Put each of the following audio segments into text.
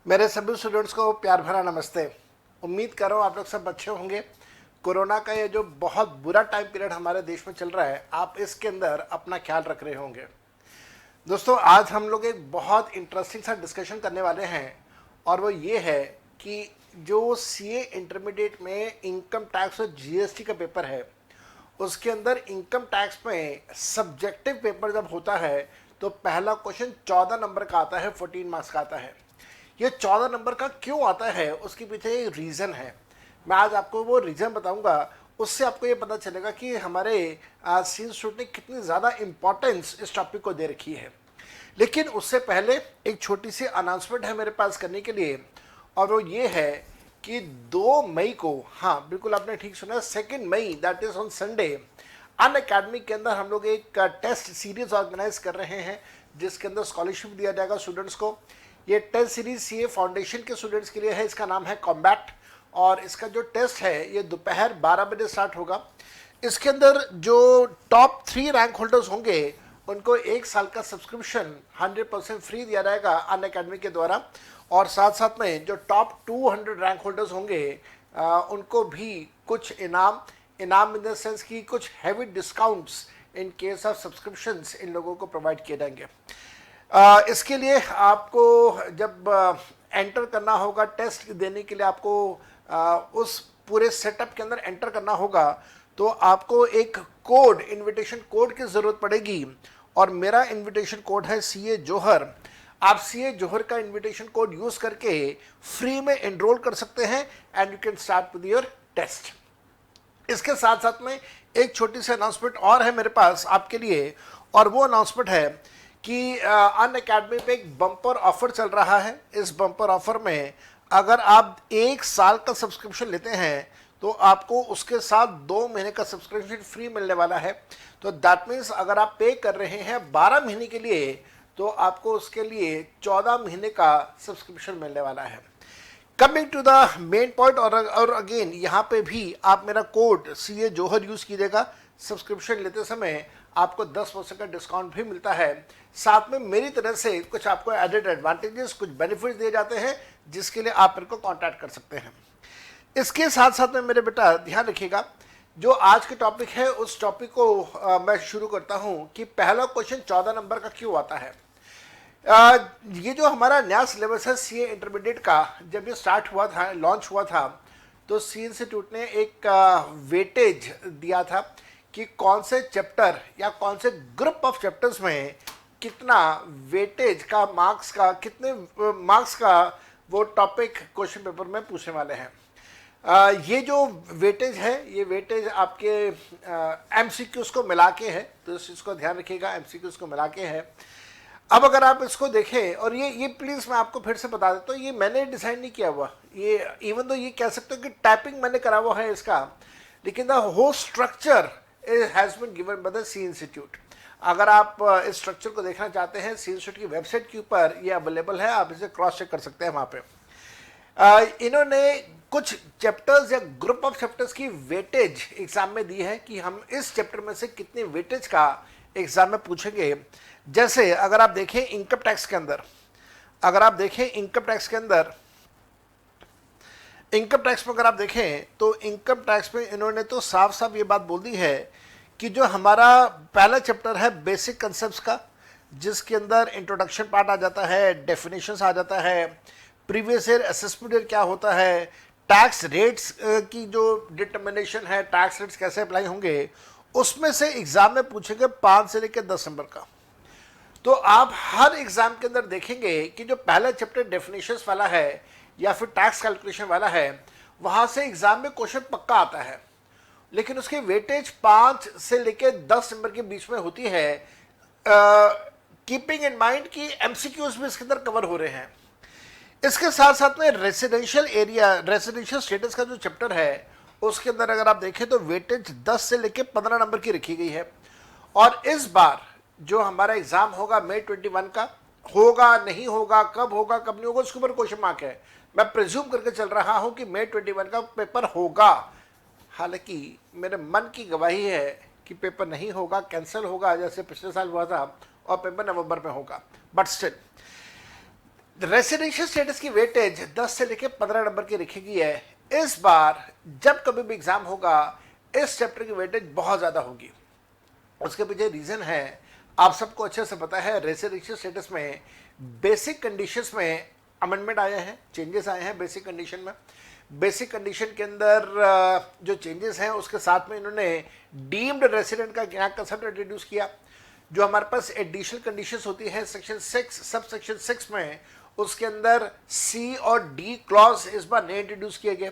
मेरे सभी स्टूडेंट्स को प्यार भरा नमस्ते। उम्मीद कर रहा हूँ आप लोग सब अच्छे होंगे। कोरोना का ये जो बहुत बुरा टाइम पीरियड हमारे देश में चल रहा है, आप इसके अंदर अपना ख्याल रख रहे होंगे। दोस्तों, आज हम लोग एक बहुत इंटरेस्टिंग सा डिस्कशन करने वाले हैं, और वो ये है कि जो सीए इंटरमीडिएट में इनकम टैक्स और जीएसटी का पेपर है, उसके अंदर इनकम टैक्स में सब्जेक्टिव पेपर जब होता है तो पहला क्वेश्चन 14 नंबर का आता है, 14 मार्क्स का आता है। ये 14 नंबर का क्यों आता है, उसके पीछे एक रीज़न है। मैं आज आपको वो रीज़न बताऊंगा। उससे आपको ये पता चलेगा कि हमारे सी इंस्टीट्यूट ने कितनी ज़्यादा इम्पोर्टेंस इस टॉपिक को दे रखी है। लेकिन उससे पहले एक छोटी सी अनाउंसमेंट है मेरे पास करने के लिए, और वो ये है कि 2 मई को, हाँ बिल्कुल आपने ठीक सुना, 2 मई, that is on Sunday, Unacademy के अंदर हम लोग एक टेस्ट सीरीज ऑर्गेनाइज कर रहे हैं, जिसके अंदर स्कॉलरशिप दिया जाएगा स्टूडेंट्स को। ये टेस्ट सीरीज सीए फाउंडेशन के स्टूडेंट्स के लिए है। इसका नाम है कॉम्बैट, और इसका जो टेस्ट है ये दोपहर 12 बजे स्टार्ट होगा। इसके अंदर जो टॉप 3 रैंक होल्डर्स होंगे उनको 1 साल का सब्सक्रिप्शन 100% फ्री दिया जाएगा अन अकेडमी के द्वारा, और साथ साथ में जो टॉप 200 रैंक होल्डर्स होंगे उनको भी कुछ इनाम इन द सेंस की कुछ heavy discounts in case of subscriptions इन लोगों को प्रोवाइड किए जाएंगे। इसके लिए आपको जब एंटर करना होगा, टेस्ट देने के लिए आपको उस पूरे सेटअप के अंदर एंटर करना होगा, तो आपको एक कोड, इनविटेशन कोड की ज़रूरत पड़ेगी, और मेरा इनविटेशन कोड है सीए जोहर। आप सीए जोहर का इनविटेशन कोड यूज़ करके फ्री में एनरोल कर सकते हैं, and you can start with your test. इसके साथ साथ में एक छोटी सी अनाउंसमेंट और है मेरे पास आपके लिए, और वो अनाउंसमेंट है कि अन अकेडमी पे एक बम्पर ऑफर चल रहा है। इस बम्पर ऑफर में अगर आप 1 साल का सब्सक्रिप्शन लेते हैं तो आपको उसके साथ 2 महीने का सब्सक्रिप्शन फ्री मिलने वाला है। तो दैट मीन्स अगर आप पे कर रहे हैं 12 महीने के लिए, तो आपको उसके लिए 14 महीने का सब्सक्रिप्शन मिलने वाला है। Coming to the main point, और अगेन यहाँ पे भी आप मेरा कोड सीए जोहर यूज़ कीजिएगा। सब्सक्रिप्शन लेते समय आपको 10% का डिस्काउंट भी मिलता है। साथ में मेरी तरफ से कुछ आपको एडेड एडवांटेजेस, कुछ बेनिफिट्स दिए जाते हैं, जिसके लिए आप मेरे को कांटेक्ट कर सकते हैं। इसके साथ साथ में मेरे बेटा ध्यान रखिएगा, जो आज के टॉपिक है उस टॉपिक को मैं शुरू करता हूं कि पहला क्वेश्चन 14 नंबर का क्यों आता है। ये जो हमारा नया सिलेबस है सीए इंटरमीडिएट का, जब ये स्टार्ट हुआ था, लॉन्च हुआ था, तो सी इंस्टीट्यूट ने एक वेटेज दिया था कि कौन से चैप्टर या कौन से ग्रुप ऑफ चैप्टर्स में कितना वेटेज का मार्क्स का, कितने मार्क्स का वो टॉपिक क्वेश्चन पेपर में पूछने वाले हैं। ये जो वेटेज है, ये वेटेज आपके एमसीक्यूज को मिला के है, तो इस चीज़ को ध्यान रखिएगा, एमसीक्यूज को मिला के है। अब अगर आप इसको देखें, और ये प्लीज़ मैं आपको फिर से बता देता हूँ, ये मैंने डिज़ाइन नहीं किया हुआ, ये इवन तो ये कह सकते हो कि टाइपिंग मैंने करा हुआ है इसका, लेकिन the whole structure has been given by the C institute. अगर आप इस स्ट्रक्चर को देखना चाहते हैं, सी इंस्टीट्यूट की वेबसाइट के ऊपर ये अवेलेबल है, आप इसे क्रॉस चेक कर सकते हैं वहाँ पे। इन्होंने कुछ चैप्टर्स या ग्रुप ऑफ चैप्टर्स की वेटेज एग्जाम में दी है कि हम इस चैप्टर में से कितनी वेटेज का एग्जाम में पूछेंगे। जैसे अगर आप देखें इनकम टैक्स के अंदर, इनकम टैक्स में अगर आप देखें तो इनकम टैक्स में इन्होंने तो साफ साफ ये बात बोल दी है कि जो हमारा पहला चैप्टर है बेसिक कंसेप्ट्स का, जिसके अंदर इंट्रोडक्शन पार्ट आ जाता है, डेफिनेशंस आ जाता है, प्रीवियस ईयर असेसमेंट ईयर क्या होता है, टैक्स रेट्स की जो डिटर्मिनेशन है, टैक्स रेट्स कैसे अप्लाई होंगे, उसमें से एग्जाम में पूछेंगे 5 से लेकर 10 नंबर का। तो आप हर एग्जाम के अंदर देखेंगे कि जो पहला चैप्टर डेफिनेशंस वाला है या फिर टैक्स कैलकुलेशन वाला है, वहां से एग्जाम में क्वेश्चन पक्का आता है, लेकिन उसकी वेटेज 5 से लेकर 10 नंबर के बीच में होती है, कीपिंग इन माइंड कि एमसीक्यूज भी इसके अंदर कवर हो रहे हैं। इसके साथ साथ में रेसिडेंशियल एरिया, रेसिडेंशियल स्टेटस का जो चैप्टर है, उसके अंदर अगर आप देखें तो वेटेज 10 से लेकर 15 नंबर की रखी गई है। और इस बार जो हमारा एग्जाम होगा मई 21 का, होगा नहीं होगा, कब होगा कब नहीं होगा, उसके ऊपर क्वेश्चन मार्क है। मैं प्रिज्यूम करके चल रहा हूं कि मई 21 का पेपर होगा, हालांकि मेरे मन की गवाही है कि पेपर नहीं होगा, कैंसिल होगा, जैसे पिछले साल हुआ था, और पेपर नवंबर में होगा। बट स्टिल रेसिडेंशियल स्टेटस की वेटेज 10 से लेकर 15 नंबर की रखी गई है। इस बार जब कभी भी एग्जाम होगा इस चैप्टर की वेटेज बहुत ज्यादा होगी। उसके पीछे रीजन है, आप सबको अच्छे से पता है, रेसिडेंशियल स्टेटस में बेसिक कंडीशंस में अमेंडमेंट आए हैं, चेंजेस आए हैं बेसिक कंडीशन में। बेसिक कंडीशन के अंदर जो चेंजेस हैं उसके साथ में इन्होंने डीम्ड रेसिडेंट का यहाँ कंसेप्ट इंट्रोड्यूस किया। जो हमारे पास एडिशनल कंडीशंस होती है सेक्शन 6 सब सेक्शन 6 में, उसके अंदर सी और डी क्लॉज इस बार नए इंट्रोड्यूस किए गए।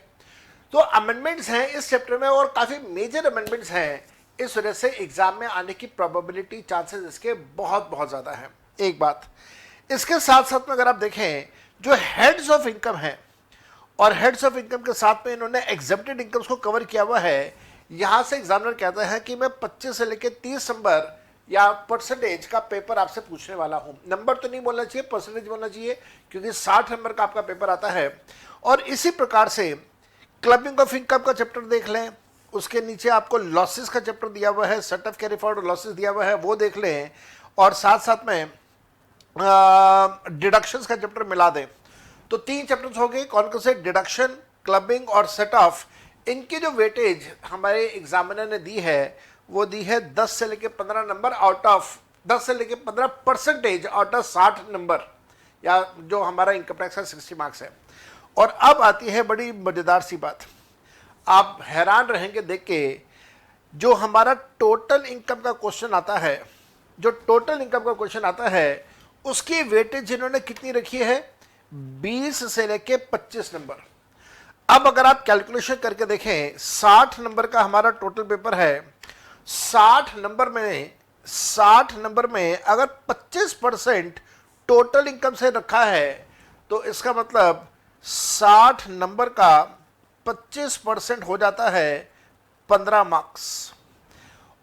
तो अमेंडमेंट्स हैं इस चैप्टर में और काफी मेजर अमेंडमेंट्स हैं। इस वजह से एग्जाम में आने की प्रोबेबिलिटी चांसेस इसके बहुत बहुत ज्यादा है। एक बात, इसके साथ साथ में अगर आप देखें जो हेड्स ऑफ इनकम है और हेड्स ऑफ इनकम के साथ में इन्होंने एग्जेप्टेड इनकम्स को कवर किया हुआ है। यहां से एग्जामिनर कहता है कि मैं 25 से लेकर 30 नंबर या परसेंटेज का पेपर आपसे पूछने वाला हूं। नंबर तो नहीं बोलना चाहिए, परसेंटेज बोलना चाहिए, क्योंकि 60 नंबर का आपका पेपर आता है। और इसी प्रकार से क्लबिंग ऑफ इनकम का चैप्टर देख लें, उसके नीचे आपको लॉसेस का चैप्टर दिया हुआ है, set of carry forward losses दिया हुआ है, वो देख लें। और साथ साथ में डिडक्शंस का चैप्टर मिला दें तो 3 चैप्टर्स हो गए। कौन कौन से? डिडक्शन, क्लबिंग और सेट ऑफ। इनकी जो वेटेज हमारे एग्जामिनर ने दी है वो दी है 10 से लेकर 15 नंबर आउट ऑफ 10 से लेकर 15 परसेंटेज आउट ऑफ 60 नंबर, या जो हमारा इनकम टैक्स का 60 मार्क्स है। और अब आती है बड़ी मजेदार सी बात, आप हैरान रहेंगे देख के। जो हमारा टोटल इनकम का क्वेश्चन आता है, जो टोटल इनकम का क्वेश्चन आता है उसकी वेटेज इन्होंने कितनी रखी है? 20 से लेके 25 नंबर। अब अगर आप कैलकुलेशन करके देखें, 60 नंबर का हमारा टोटल पेपर है। 60 नंबर में अगर 25% टोटल इनकम से रखा है तो इसका मतलब 60 नंबर का 25% हो जाता है 15 मार्क्स।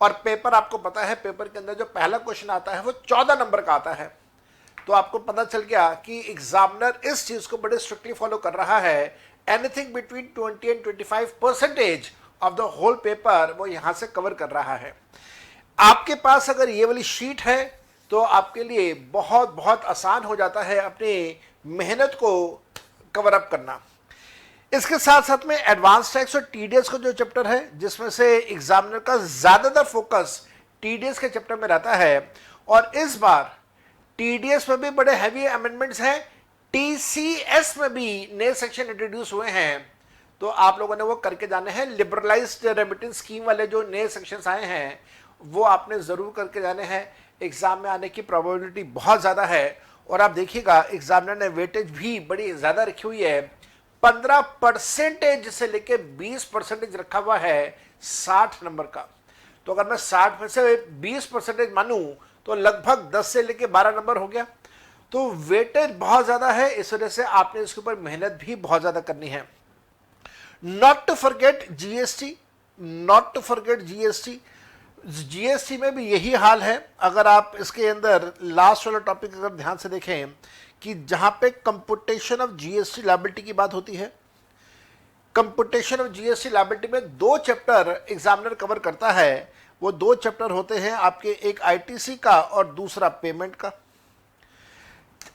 और पेपर आपको पता है, पेपर के अंदर जो पहला क्वेश्चन आता है वो 14 नंबर का आता है। तो आपको पता चल गया कि एग्जामिनर इस चीज को बड़े स्ट्रिक्टली फॉलो कर रहा है। Anything between 20 and 25% of the whole paper वो यहां से कवर कर रहा है। आपके पास अगर ये वाली शीट है तो आपके लिए बहुत बहुत आसान हो जाता है अपनी मेहनत को कवर अप करना। इसके साथ साथ में एडवांस टैक्स और टीडीएस का जो चैप्टर है, जिसमें से एग्जामिनर का ज्यादातर फोकस टीडीएस के चैप्टर में रहता है। और इस बार टीडीएस में भी बड़े हैवी अमेंडमेंट्स हैं, टीसीएस में भी नए सेक्शन इंट्रोड्यूस हुए हैं। तो आप लोगों ने वो करके जाने हैं। लिबरलाइज्ड रेमिटेंस स्कीम वाले जो नए सेक्शंस आए हैं वो आपने जरूर करके जाने हैं। एग्जाम में आने की प्रोबेबिलिटी बहुत ज्यादा है। और आप देखिएगा एग्जामिनर ने वेटेज भी बड़ी ज्यादा रखी हुई है, 15% से लेके 20% रखा हुआ है 60 नंबर का। तो अगर मैं 60 में से 20% मानूं तो लगभग 10 से लेके 12 नंबर हो गया। तो वेटेज बहुत ज्यादा है, इस वजह से आपने इसके ऊपर मेहनत भी बहुत ज्यादा करनी है। Not to forget GST, not to forget GST. GST में भी यही हाल है। अगर आप इसके अंदर लास्ट वाला टॉपिक अगर ध्यान से देखें कि जहां पे कंपुटेशन ऑफ जीएसटी लायबिलिटी की बात होती है, कंपुटेशन ऑफ जीएसटी लायबिलिटी में 2 चैप्टर एग्जामिनर कवर करता है। वो 2 चैप्टर होते हैं आपके, एक आईटीसी का और दूसरा पेमेंट का।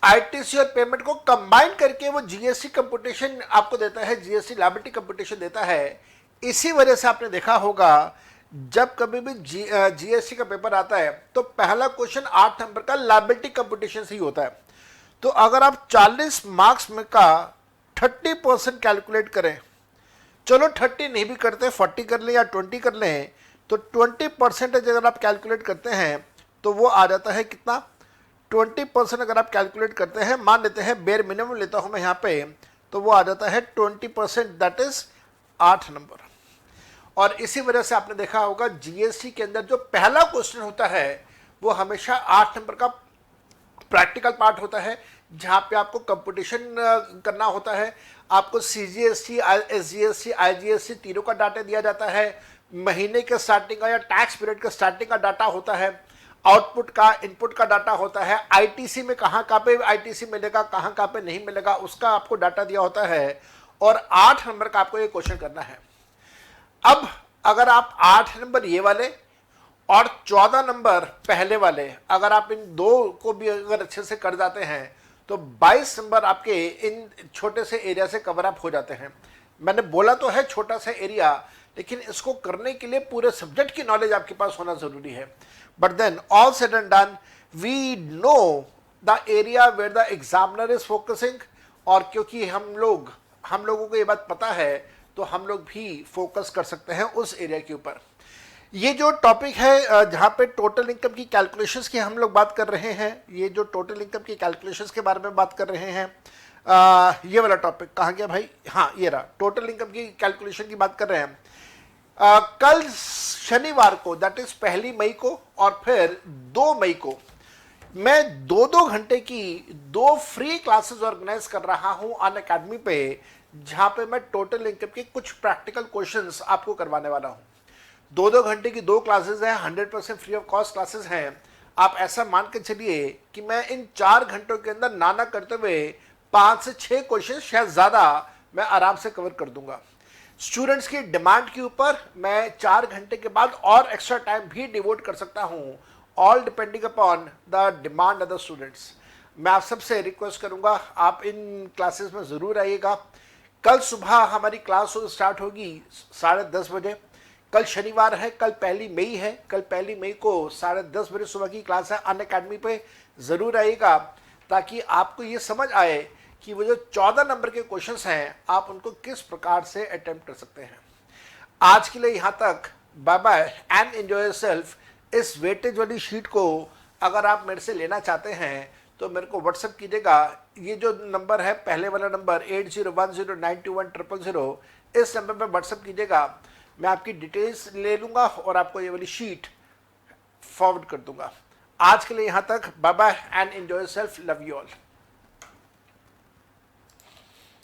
आईटीसी और पेमेंट को कंबाइन करके वो जीएसटी कंपुटेशन आपको देता है, जीएसटी लायबिलिटी कंपुटेशन देता है। इसी वजह से आपने देखा होगा जब कभी भी जीएसटी का पेपर आता है तो पहला क्वेश्चन 8 नंबर का लायबिलिटी कंपुटेशन से ही होता है। तो अगर आप 40 मार्क्स में का 30% कैलकुलेट करें, चलो 30 नहीं भी करते, 40 कर लें या 20 कर लें, तो 20% अगर आप कैलकुलेट करते हैं तो वो आ जाता है कितना? 20% अगर आप कैलकुलेट करते हैं, मान लेते हैं बेयर मिनिमम लेता हूं मैं यहाँ पे, तो वो आ जाता है 20%, दैट इज 8 नंबर। और इसी वजह से आपने देखा होगा जीएसटी के अंदर जो पहला क्वेश्चन होता है वो हमेशा 8 नंबर का प्रैक्टिकल पार्ट होता है, जहां पे आपको कंपटीशन करना होता है। आपको सीजीएसटी, एसजीएसटी, आईजीएसटी तीनों का डाटा दिया जाता है। महीने के स्टार्टिंग का या टैक्स पीरियड का स्टार्टिंग का डाटा होता है। आउटपुट का, इनपुट का डाटा होता है। आईटीसी में कहाँ पे आईटीसी मिलेगा, कहाँ पे नहीं मिलेगा, उसका आपको डाटा दिया होता है। और 8 नंबर का आपको ये क्वेश्चन करना है। अब अगर आप 8 नंबर ये वाले और 14 नंबर पहले वाले, अगर आप इन 2 को भी अगर अच्छे से कर जाते हैं तो 22 नंबर आपके इन छोटे से एरिया से कवर अप हो जाते हैं। मैंने बोला तो है छोटा सा एरिया, लेकिन इसको करने के लिए पूरे सब्जेक्ट की नॉलेज आपके पास होना जरूरी है। But then all said and done, we know the area where the examiner is focusing, और क्योंकि हम लोगों को ये बात पता है, तो हम लोग भी फोकस कर सकते हैं उस एरिया के ऊपर। ये जो टॉपिक है जहाँ पे टोटल इनकम की कैलकुलेशंस की हम लोग बात कर रहे हैं, ये जो टोटल इनकम की कैलकुलेशंस के बारे में बात कर रहे हैं, ये वाला टॉपिक कहाँ गया भाई, हाँ ये रहा, टोटल इनकम की कैलकुलेशन की बात कर रहे हैं। कल शनिवार को, दैट इज 1 मई को और फिर 2 मई को मैं 2-2 घंटे की 2 फ्री क्लासेस ऑर्गेनाइज कर रहा हूं अनअकैडमी पे, जहां पे मैं टोटल इनकम के कुछ प्रैक्टिकल क्वेश्चंस आपको करवाने वाला हूं। 2-2 घंटे की 2 क्लासेस हैं, 100% फ्री ऑफ कॉस्ट क्लासेस हैं। आप ऐसा मान के चलिए कि मैं इन 4 घंटों के अंदर नाना करते हुए 5 से 6 क्वेश्चन, शायद ज्यादा, मैं आराम से कवर कर दूंगा। स्टूडेंट्स की डिमांड के ऊपर मैं 4 घंटे के बाद और एक्स्ट्रा टाइम भी डिवोट कर सकता हूं, all depending upon the demand of the students. मैं आप सबसे रिक्वेस्ट करूंगा, आप इन क्लासेस में जरूर आइएगा। कल सुबह हमारी क्लास स्टार्ट होगी 10:30 बजे। कल शनिवार है, कल 1 मई है, कल 1 मई को 10:30 बजे सुबह की क्लास है अनअकैडमी पे। जरूर आइएगा ताकि आपको ये समझ आए कि वो जो 14 नंबर के क्वेश्चंस हैं, आप उनको किस प्रकार से अटेम्प्ट कर सकते हैं। आज के लिए यहाँ तक, bye bye and enjoy yourself. इस वेटेज वाली शीट को अगर आप मेरे से लेना चाहते हैं तो मेरे को व्हाट्सएप कीजिएगा। ये जो नंबर है, पहले वाला नंबर 8010921000, इस नंबर पर व्हाट्सएप कीजिएगा। मैं आपकी डिटेल्स ले लूँगा और आपको ये वाली शीट फॉरवर्ड कर दूंगा। आज के लिए यहाँ तक, bye bye and enjoy yourself, love you all.